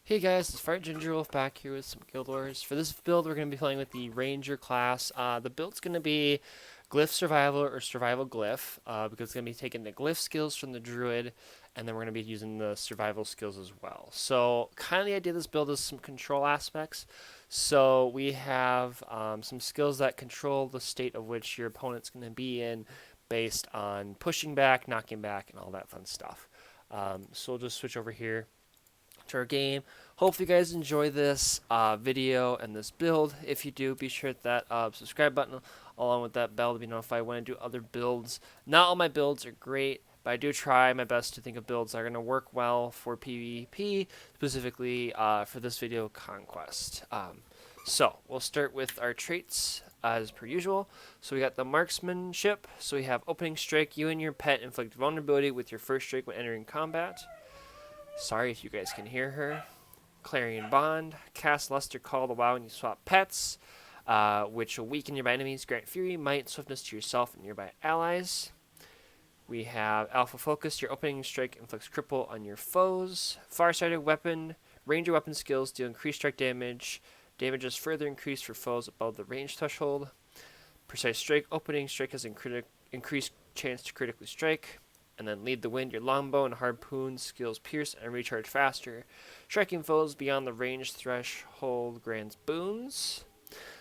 Hey guys, it's Fart Ginger Wolf back here with some Guild Wars. For this build, we're going to be playing with the Ranger class. The build's going to be Glyph Survival or Survival Glyph, because it's going to be taking the Glyph skills from the druid, and then we're going to be using the survival skills as well. So, kind of the idea of this build is some control aspects. So, we have some skills that control the state of which your opponent's going to be in based on pushing back, knocking back, and all that fun stuff. So, we'll just switch over here to our game. Hopefully you guys enjoy this video and this build. If you do, be sure to hit that subscribe button along with that bell to be notified when I do other builds. Not all my builds are great, but I do try my best to think of builds that are going to work well for PvP, specifically for this video, Conquest. So we'll start with our traits as per usual. So we got the marksmanship. So we have opening strike. You and your pet inflict vulnerability with your first strike when entering combat. Sorry if you guys can hear her. Clarion Bond. Cast Luster Call the Wow when you swap pets, which will weaken nearby enemies, grant fury, might, and swiftness to yourself and nearby allies. We have Alpha Focus. Your opening strike inflicts cripple on your foes. Farsighted Weapon. Ranger weapon skills deal increased strike damage. Damage is further increased for foes above the range threshold. Precise Strike. Opening strike has increased chance to critically strike. And then Lead the Wind, your longbow and harpoon skills pierce and recharge faster. Striking foes beyond the range threshold grants boons.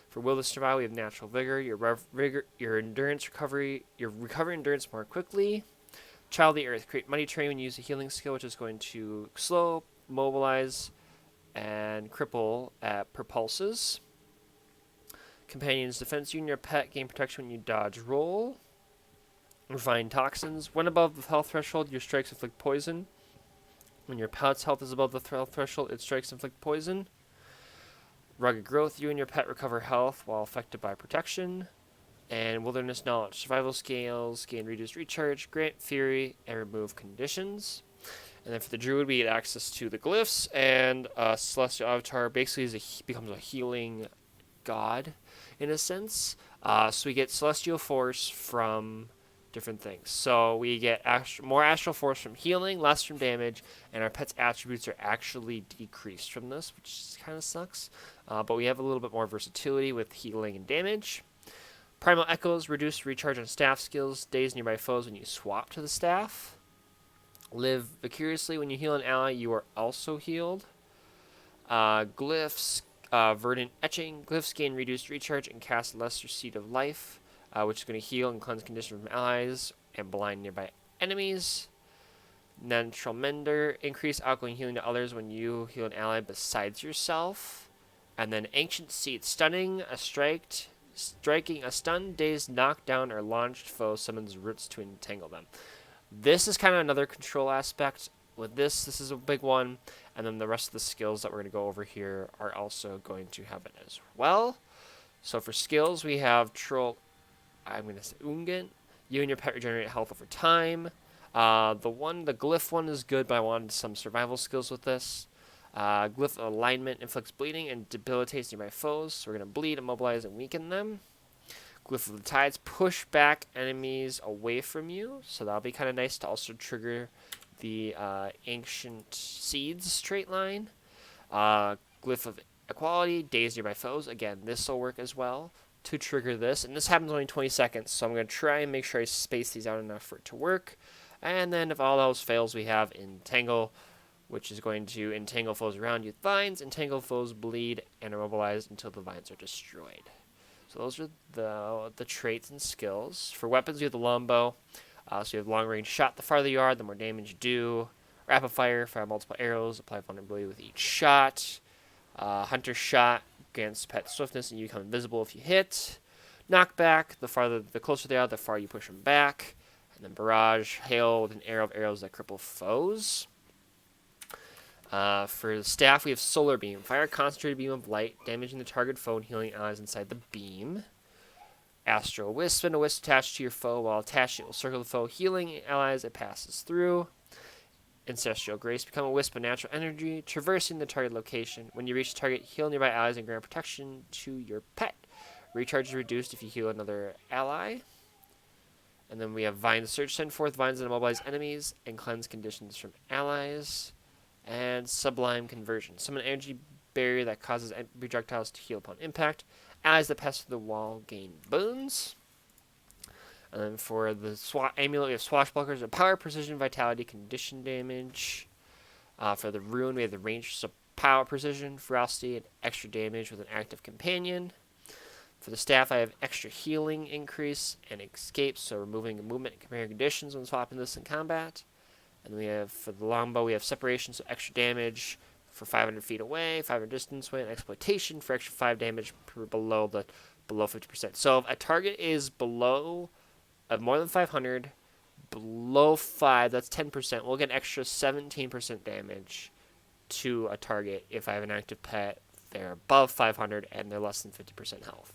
For Will to Survive, we have Natural Vigor, your endurance recovery, your recovery endurance more quickly. Child of the Earth, create Mighty Train when you use a healing skill, which is going to slow, mobilize, and cripple at propulses. Companions, defense you and your pet gain protection when you dodge roll. Refined Toxins. When above the health threshold, your strikes inflict poison. When your pet's health is above the health threshold, its strikes inflict poison. Rugged Growth. You and your pet recover health while affected by protection. And Wilderness Knowledge. Survival scales gain reduced recharge, grant fury, and remove conditions. And then for the druid, we get access to the glyphs, and Celestial Avatar basically becomes a healing god in a sense. So we get Celestial Force from different things. So we get more astral force from healing, less from damage, and our pet's attributes are actually decreased from this, which kind of sucks. But we have a little bit more versatility with healing and damage. Primal Echoes reduce recharge on staff skills, daze nearby foes when you swap to the staff. Live vicariously. When you heal an ally, you are also healed. Glyphs, Verdant Etching. Glyphs gain reduced recharge and cast Lesser Seed of Life, which is going to heal and cleanse condition from allies and blind nearby enemies. Natural Mender, increase outgoing healing to others when you heal an ally besides yourself. And then Ancient Seed, striking a stunned, dazed, knocked down, or launched foe summons roots to entangle them. This is kind of another control aspect. With this is a big one. And then the rest of the skills that we're going to go over here are also going to have it as well. So for skills, we have Troll. I'm going to say Ungent. You and your pet regenerate health over time. The Glyph one is good, but I wanted some survival skills with this. Glyph alignment inflicts bleeding and debilitates nearby foes. So we're going to bleed, immobilize, and weaken them. Glyph of the Tides, push back enemies away from you. So that'll be kind of nice to also trigger the Ancient Seeds trait line. Glyph of Equality, daze nearby foes. Again, this will work as well to trigger this. And this happens only 20 seconds, so I'm going to try and make sure I space these out enough for it to work. And then if all else fails, we have Entangle, which is going to entangle foes around you with vines, entangle foes bleed, and immobilize until the vines are destroyed. So those are the traits and skills. For weapons, we have the longbow. So you have long range shot. The farther you are, the more damage you do. Rapid fire, fire multiple arrows, apply vulnerability with each shot. Hunter shot grants pet swiftness and you become invisible if you hit. Knockback, the closer they are, the farther you push them back. And then barrage, hail with an arrow of arrows that cripple foes. For the staff, we have Solar Beam. Fire a concentrated beam of light, damaging the target foe and healing allies inside the beam. Astral Wisp. Spin a wisp attached to your foe. While attached, it will circle the foe, healing allies it passes through. Ancestral Grace. Become a wisp of natural energy, traversing the target location. When you reach the target, heal nearby allies and grant protection to your pet. Recharge is reduced if you heal another ally. And then we have Vine Search. Send forth vines that immobilize enemies and cleanse conditions from allies. And Sublime Conversion. Summon an energy barrier that causes projectiles to heal upon impact. Allies that pass through the wall gain boons. And then for the amulet, we have Swashbucklers of power, precision, vitality, condition damage. For the rune, we have the range, so power, precision, ferocity, and extra damage with an active companion. For the staff, I have extra healing increase and escape, so removing movement and comparing conditions when swapping this in combat. And then we have, for the longbow, we have separation, so extra damage for 500 feet away, 500 distance away, and exploitation for extra 5 damage per below 50%. So if a target is below more than 500, below 5, that's 10%. We'll get an extra 17% damage to a target if I have an active pet. They're above 500 and they're less than 50% health,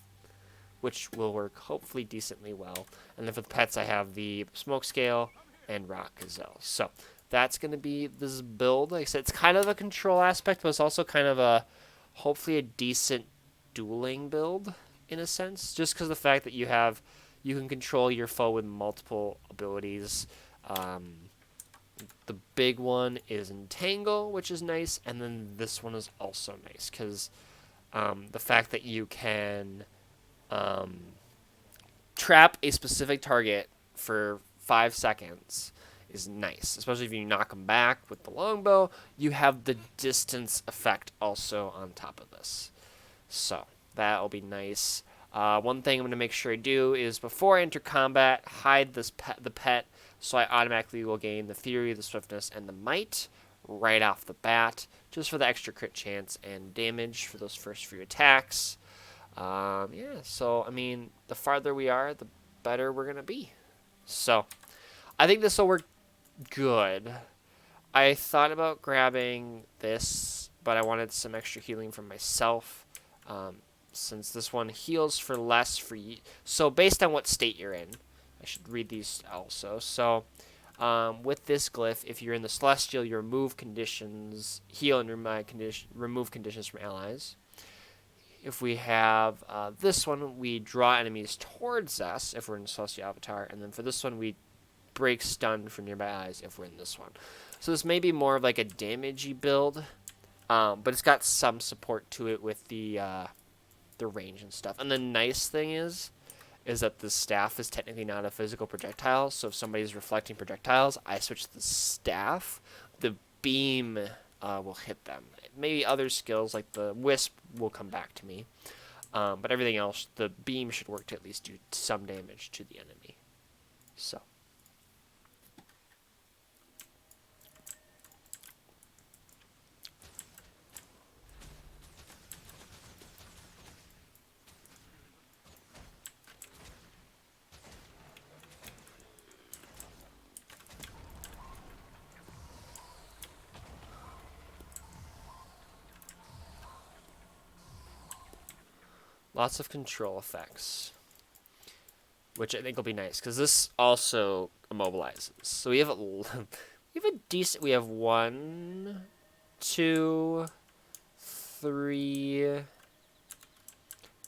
which will work hopefully decently well. And then for the pets, I have the smoke scale and rock gazelle. So that's going to be this build. Like I said, it's kind of a control aspect, but it's also kind of a hopefully a decent dueling build in a sense, just because of the fact that you can control your foe with multiple abilities. The big one is entangle, which is nice, and then this one is also nice because the fact that you can trap a specific target for 5 seconds is nice, especially if you knock them back with the longbow. You have the distance effect also on top of this, so that'll be nice. One thing I'm going to make sure I do is before I enter combat, hide the pet, so I automatically will gain the fury, the swiftness, and the might right off the bat, just for the extra crit chance and damage for those first few attacks. Yeah, so I mean, the farther we are, the better we're going to be. So I think this will work good. I thought about grabbing this, but I wanted some extra healing for myself. Since this one heals for less for you. So based on what state you're in, I should read these also. So with this glyph, if you're in the Celestial, you remove conditions, heal and remove conditions from allies. If we have this one, we draw enemies towards us if we're in the Celestial Avatar. And then for this one, we break stun for nearby allies if we're in this one. So this may be more of like a damagey build, but it's got some support to it with the range and stuff. And the nice thing is that the staff is technically not a physical projectile, so if somebody's reflecting projectiles, I switch the staff, the beam will hit them. Maybe other skills like the wisp will come back to me, but everything else, the beam should work to at least do some damage to the enemy. So lots of control effects, which I think will be nice because this also immobilizes. So we have we have 1, 2, 3,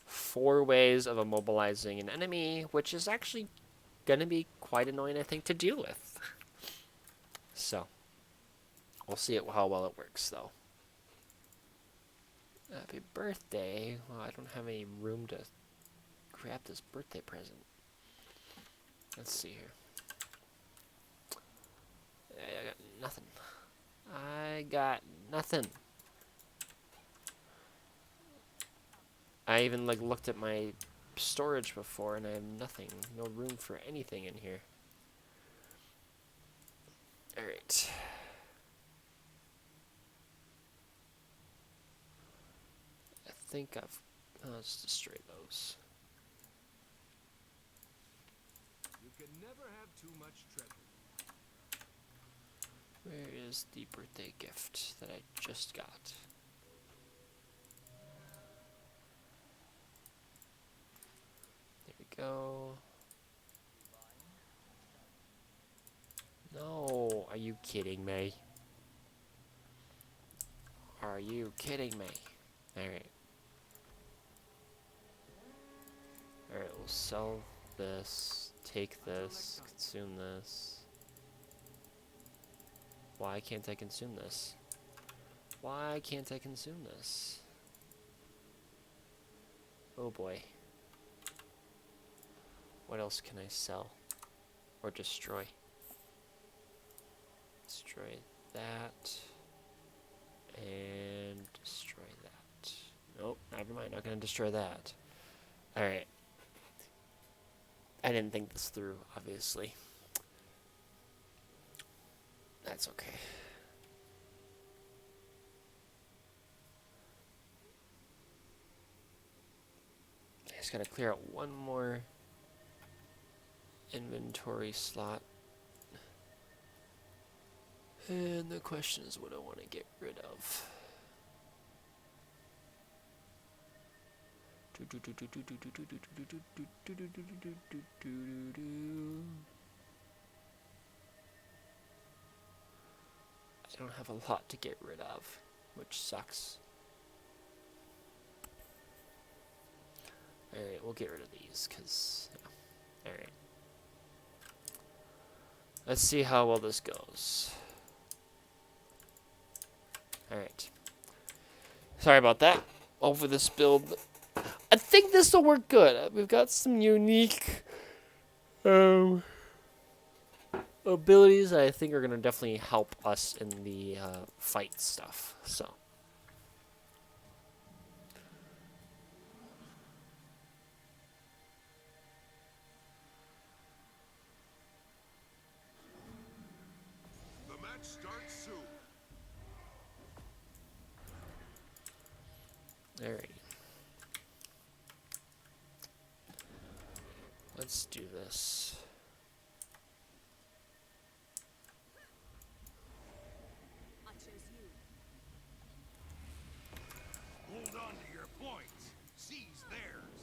4 ways of immobilizing an enemy, which is actually gonna be quite annoying, I think, to deal with. So we'll see how well it works, though. Happy birthday. Well, I don't have any room to grab this birthday present. Let's see here. I got nothing. I got nothing. I even looked at my storage before and I have nothing. No room for anything in here. Alright. I think let's destroy those. You can never have too much treasure. Where is the birthday gift that I just got? There we go. No, are you kidding me? Are you kidding me? Alright. Alright, we'll sell this, take this, consume this. Why can't I consume this? Why can't I consume this? Oh boy. What else can I sell? Or destroy? Destroy that. And destroy that. Nope, never mind. Not gonna destroy that. Alright. I didn't think this through, obviously. That's okay. I just gotta clear out one more inventory slot. And the question is what I want to get rid of. I don't have a lot to get rid of, which sucks. Alright, we'll get rid of these, because, yeah. Alright. Let's see how well this goes. Alright. Sorry about that. Over this build. I think this will work good. We've got some unique abilities that I think are going to definitely help us in the fight stuff. So. The match starts soon. Alright. Let's do this. I chose you. Hold on to your points. Seize theirs.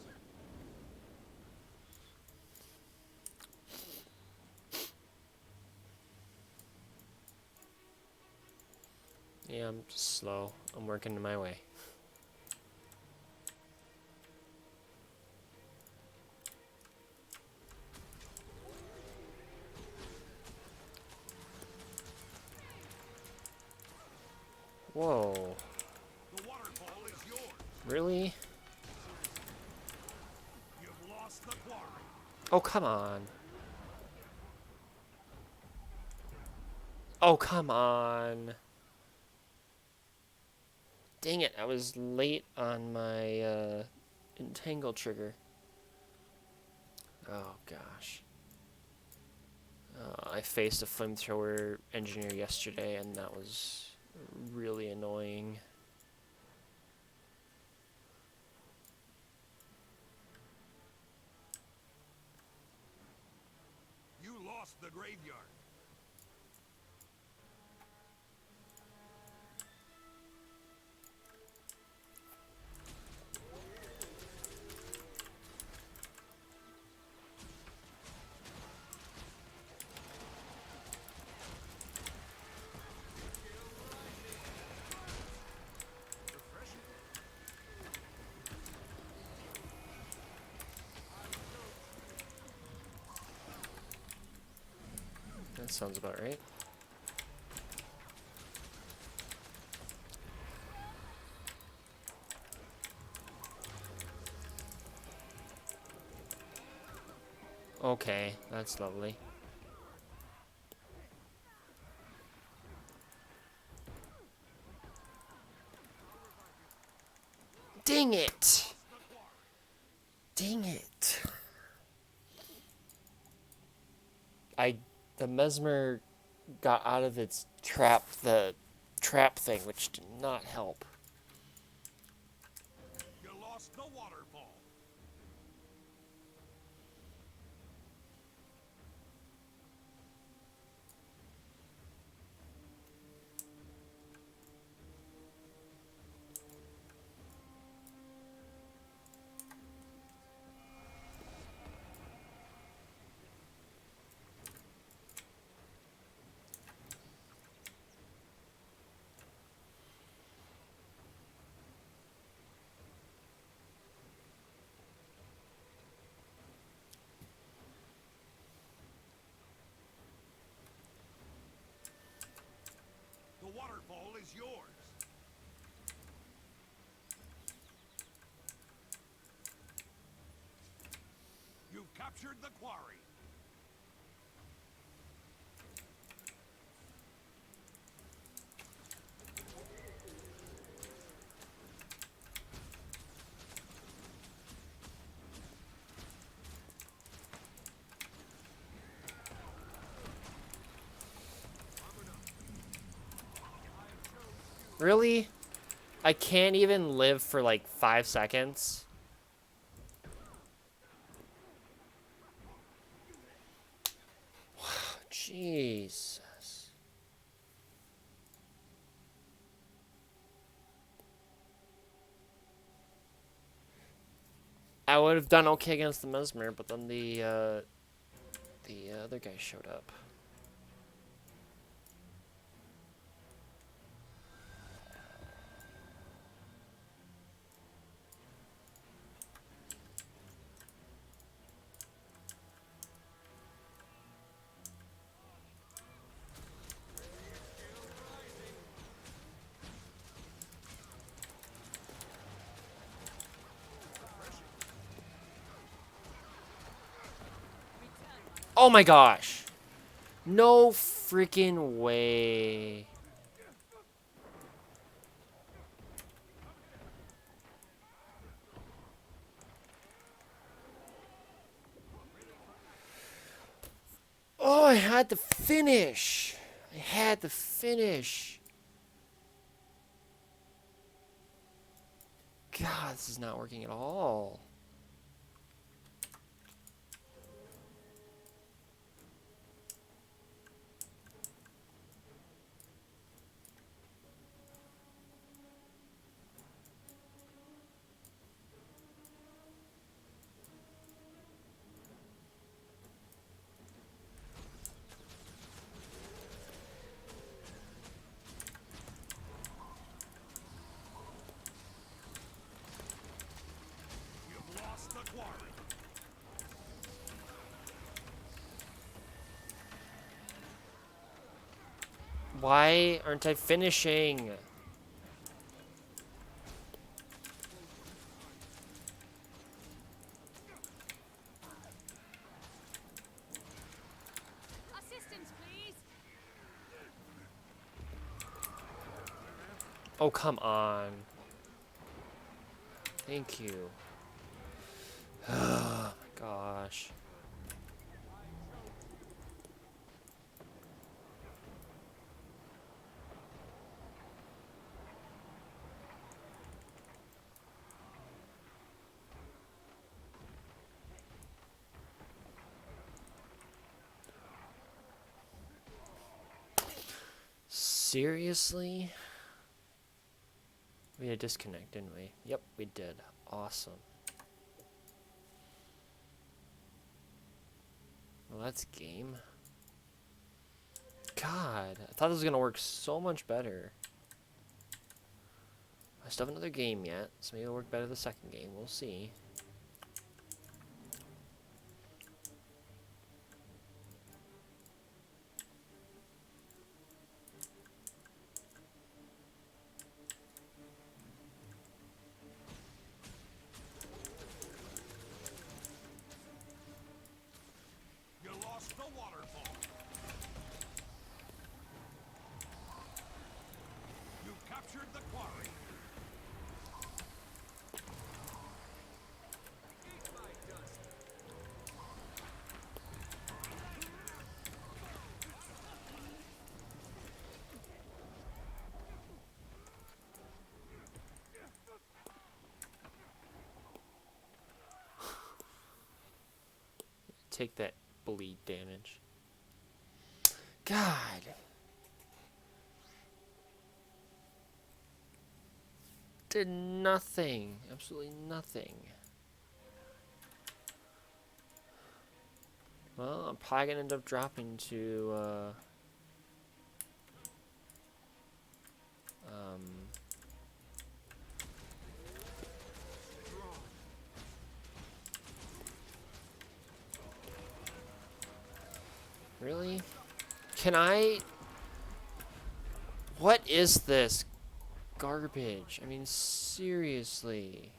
Yeah, I'm just slow. I'm working my way. Whoa. The waterfall is yours. Really? You've lost the quarry. Oh, come on. Oh, come on. Dang it, I was late on my entangle trigger. Oh, gosh. I faced a flamethrower engineer yesterday, and that was really annoying. You lost the graveyard. Refreshing. That sounds about right. Okay, that's lovely. Dang it! Dang it! The mesmer got out of its trap, the trap thing, which did not help. You lost the waterfall. The waterfall is yours. captured the quarry. Really? I can't even live for like 5 seconds. Jesus. I would have done okay against the Mesmer, but then the other guy showed up. Oh my gosh. No freaking way. Oh, I had to finish. I had to finish. God, this is not working at all. You've lost the quarry. Why aren't I finishing? Assistance, please. Oh, come on. Thank you. Oh my gosh. Seriously? We had a disconnect, didn't we? Yep, we did. Awesome. Well, that's game. God, I thought this was gonna work so much better. I still have another game yet, so maybe it'll work better the second game. We'll see. You lost the waterfall. You captured the quarry. Take that bleed damage. God. Did nothing. Absolutely nothing. Well, I'm probably gonna end up dropping to, really? Can I... What is this garbage? I mean, seriously.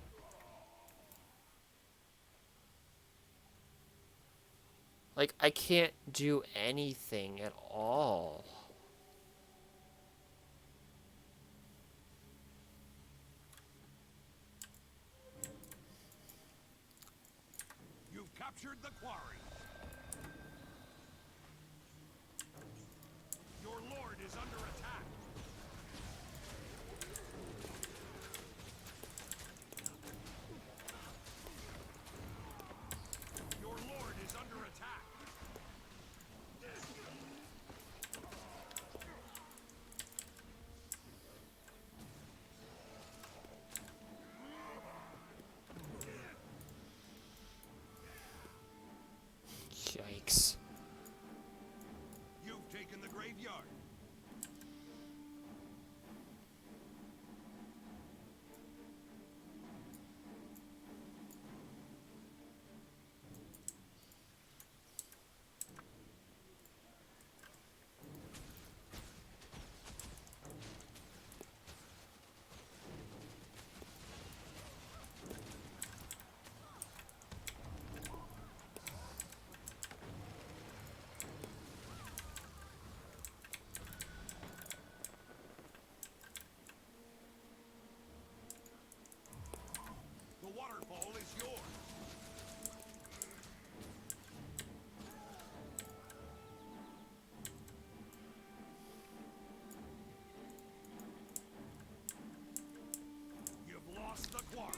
Like, I can't do anything at all. You've captured the quarry. Your lord is under attack. Your lord is under attack. Yikes. You've taken the graveyard. The waterfall is yours. You've lost the quarry.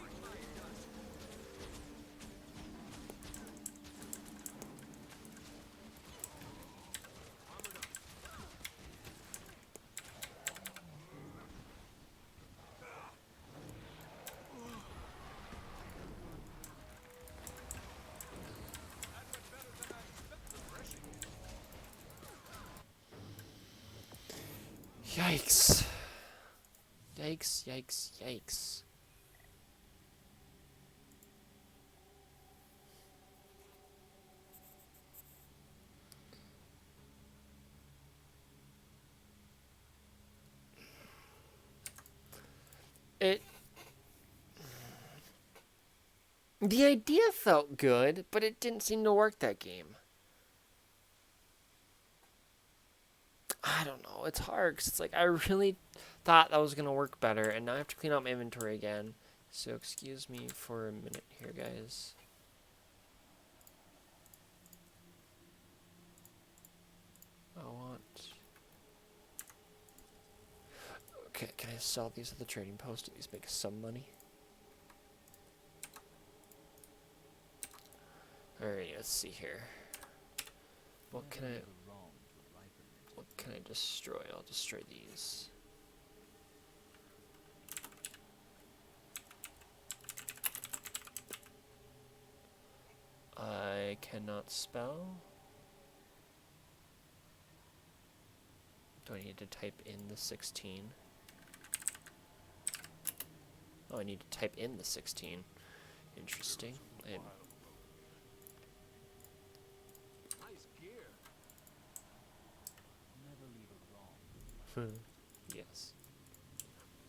Yikes. Yikes, yikes, yikes. It... The idea felt good, but it didn't seem to work that game. I don't know. It's hard because it's like I really thought that was going to work better, and now I have to clean out my inventory again. So excuse me for a minute here, guys. I want... Okay, can I sell these at the trading post? At least make some money. Alright, let's see here. What can I destroy? I'll destroy these. I cannot spell. Do I need to type in the 16? Oh, I need to type in the 16. Interesting. Nice gear. Yes.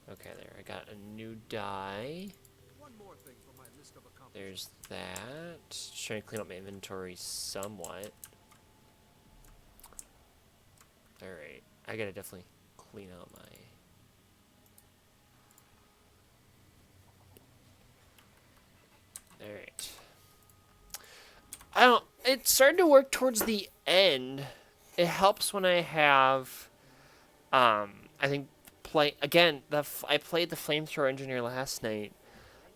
Okay, there. I got a new die. One more thing for my list of accomplishments. There's that. Just trying to clean up my inventory somewhat. Alright. I gotta definitely clean out my... Alright. I don't... It started to work towards the end. It helps when I have... I think... Again, I played the Flamethrower Engineer last night.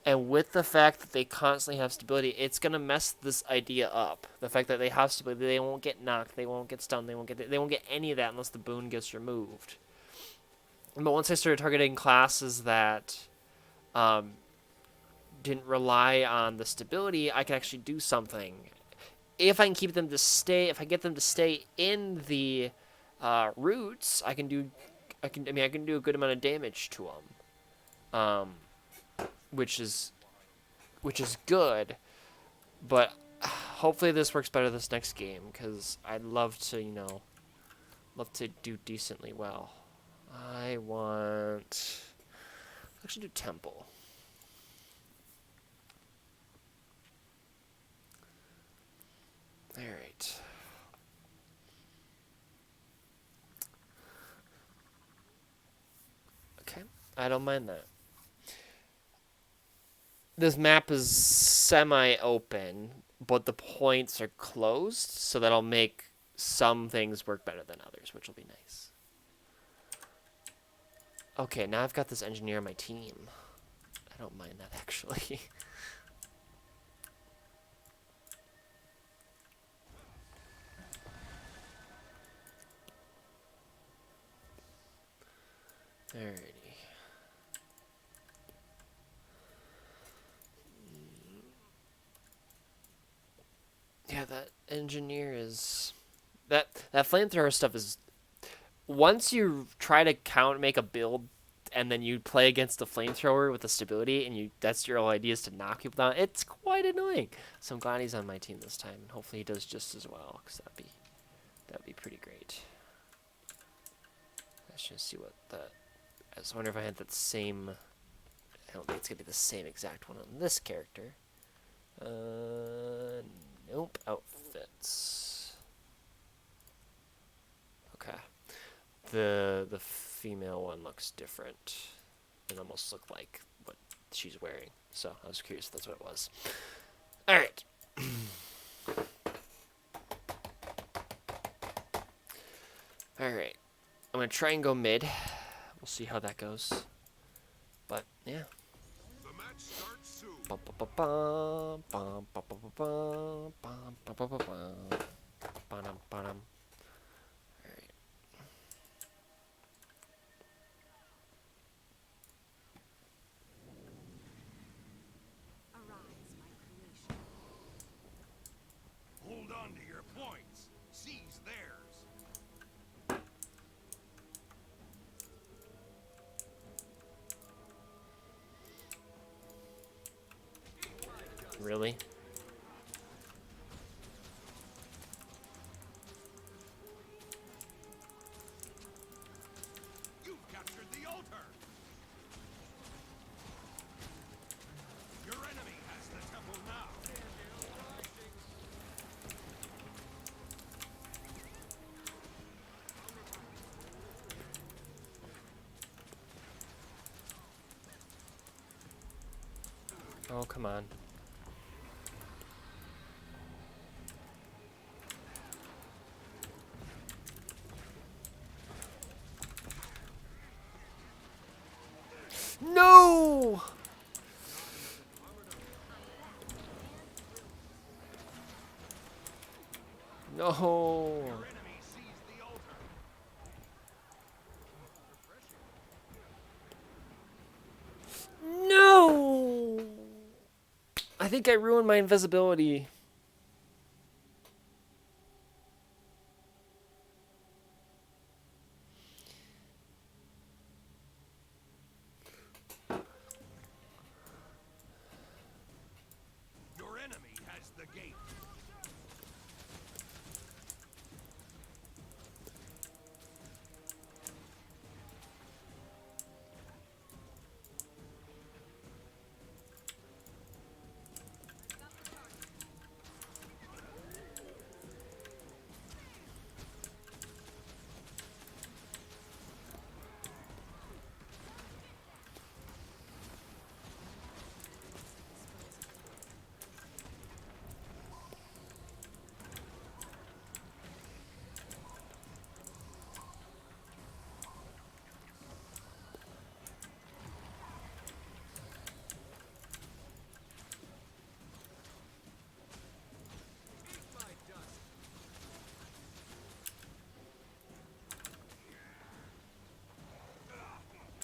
And with the fact that they constantly have stability, it's gonna mess this idea up. The fact that they have stability, they won't get knocked, they won't get stunned, they won't get any of that unless the boon gets removed. But once I started targeting classes that didn't rely on the stability, I can actually do something. If I can keep them to stay, if I get them to stay in the roots, I can do a good amount of damage to them. Which is good, but hopefully this works better this next game, because I'd love to, do decently well. I want... Actually do temple. Alright. I don't mind that. This map is semi-open, but the points are closed, so that'll make some things work better than others, which will be nice. Okay, now I've got this engineer on my team. I don't mind that, actually. Alrighty. Yeah, that engineer is... That flamethrower stuff is... Once you try to make a build, and then you play against the flamethrower with the stability, and that's your whole idea is to knock people down, it's quite annoying. So I'm glad he's on my team this time, and hopefully he does just as well, because that'd be pretty great. Let's just see what that... I just wonder if I had that same... I don't think it's going to be the same exact one on this character. Nope. Outfits. Okay. The female one looks different. It almost looked like what she's wearing. So I was curious if that's what it was. Alright. Alright. I'm going to try and go mid. We'll see how that goes. But, yeah. The match starts soon. Bum, bum, bum, bum, bum, bum, bum, bum, bum, bum, bum, bum. Ba-dum, ba-dum. Alright. Arise, my creation. Hold on to your points. Seize theirs. Really? You've captured the altar. Your enemy has the temple now. Oh, come on. No! No! Your enemy seized the altar. No! I think I ruined my invisibility. Your enemy has the gate.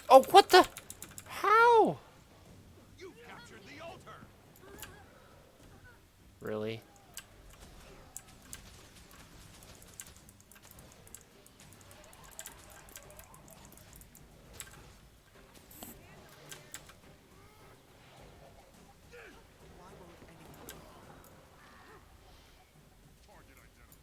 Oh, what the? How? You've captured the altar. Really? Target identified.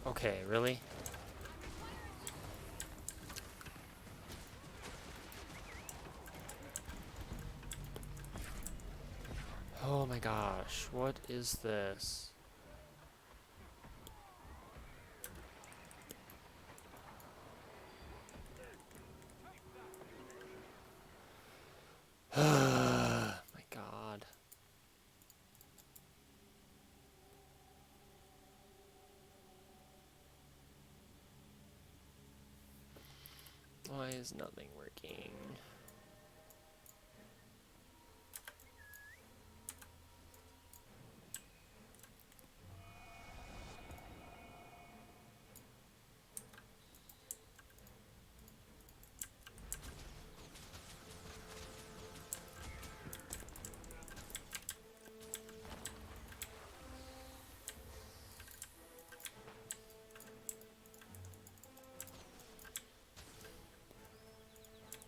Okay, really? Oh my gosh, what is this? My God. Why is nothing working?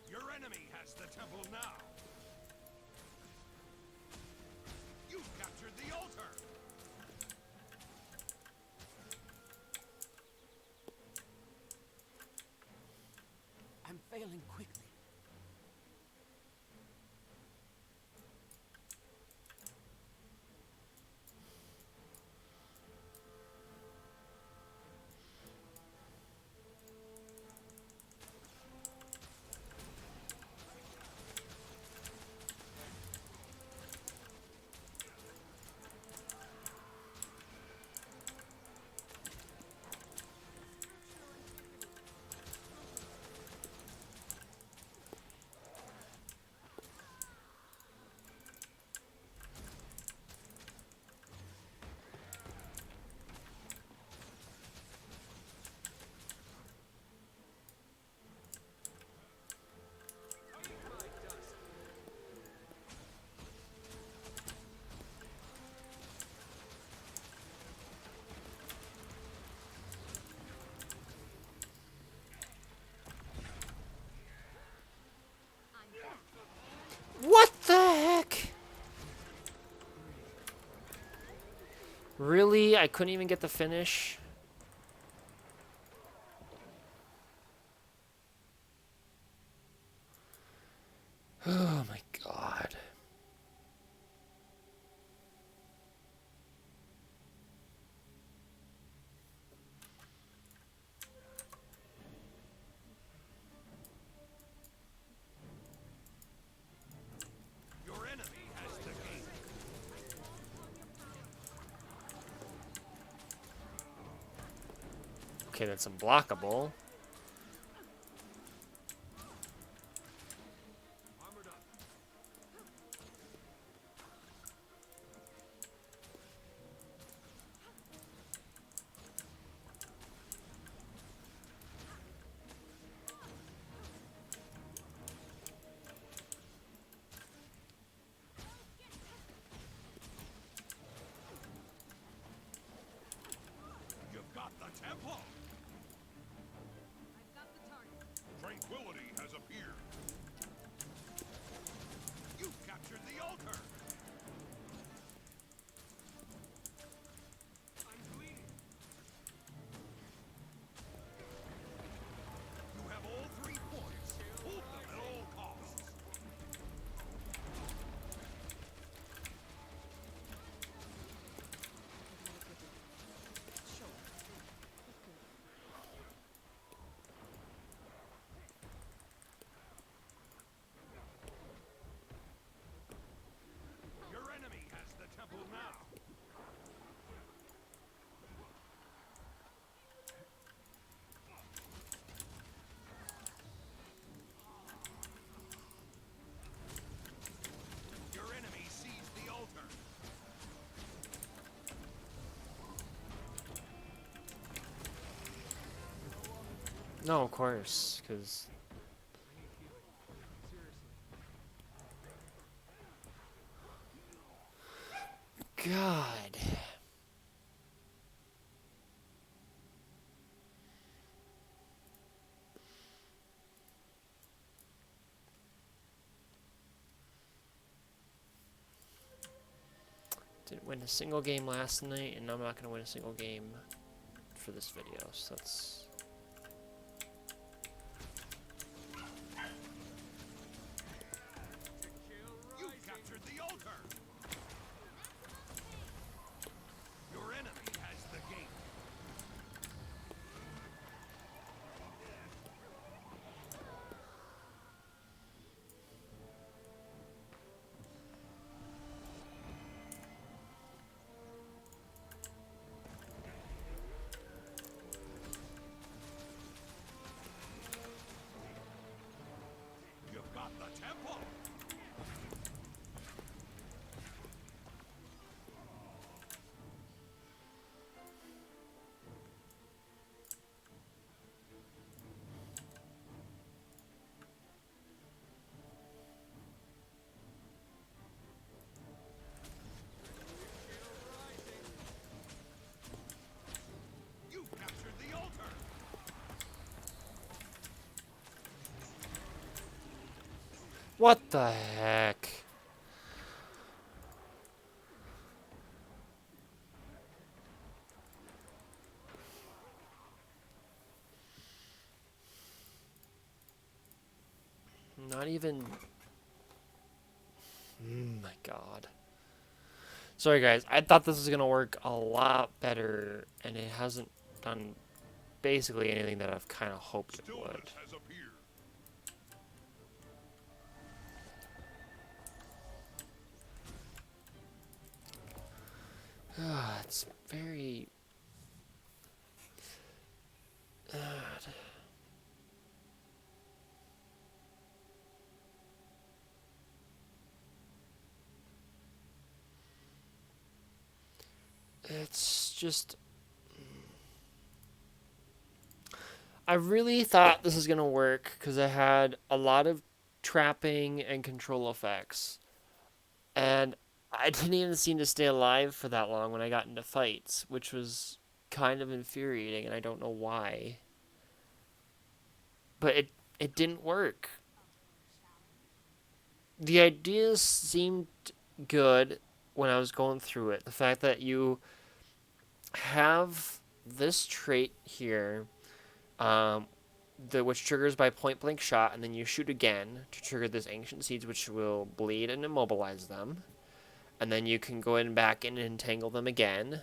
Your enemy has the temple now. You've captured the altar. I'm failing quickly. What the heck? Really? I couldn't even get the finish? Oh my God. Your enemy has the gate. Okay, that's unblockable. Armored up. You've got the temple. I've got the target. Tranquility has appeared. You've captured the altar. I'm bleeding. You have all 3 points. Hold them at all costs. Your enemy has the temple now. Your enemy sees the altar. No, of course, because... God. Didn't win a single game last night, and I'm not going to win a single game for this video, so that's... You've captured the altar. What the heck? Not even... my god. Sorry guys, I thought this was gonna work a lot better, and it hasn't done basically anything that I've kind of hoped it would. Stillness has appeared. It's very... It's just... I really thought this was going to work because I had a lot of trapping and control effects. And I didn't even seem to stay alive for that long when I got into fights, which was kind of infuriating, and I don't know why. But it didn't work. The ideas seemed good when I was going through it. The fact that you have this trait here, um, which triggers by point blank shot, and then you shoot again to trigger this ancient seeds, which will bleed and immobilize them. And then you can go in back and entangle them again.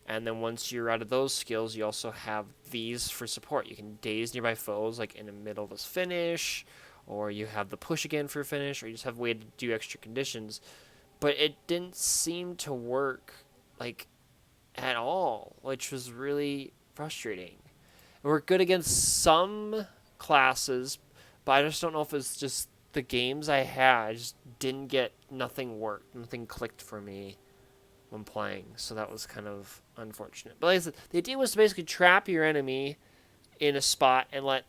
And then once you're out of those skills, you also have these for support. You can daze nearby foes, like in the middle of this finish, or you have the push again for finish, or you just have a way to do extra conditions. But it didn't seem to work, like, at all, which was really frustrating. It worked good against some classes, but I just don't know if it's just the games I had. I just didn't get, nothing worked, nothing clicked for me when playing, so that was kind of unfortunate. But like I said, the idea was to basically trap your enemy in a spot and let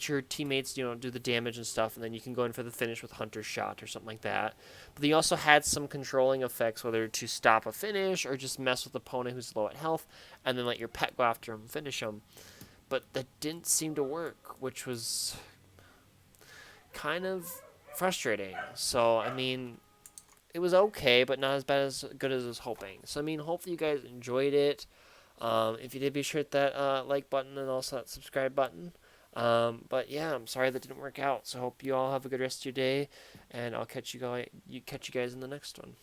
your teammates do the damage and stuff, and then you can go in for the finish with Hunter's Shot or something like that. But you also had some controlling effects, whether to stop a finish or just mess with the opponent who's low at health, and then let your pet go after him and finish him. But that didn't seem to work, which was kind of frustrating. So I mean, it was okay, but not as bad as good as I was hoping. So I mean, hopefully you guys enjoyed it. If you did, be sure to hit that like button and also that subscribe button. But yeah, I'm sorry that didn't work out. So hope you all have a good rest of your day, and I'll catch you guys in the next one.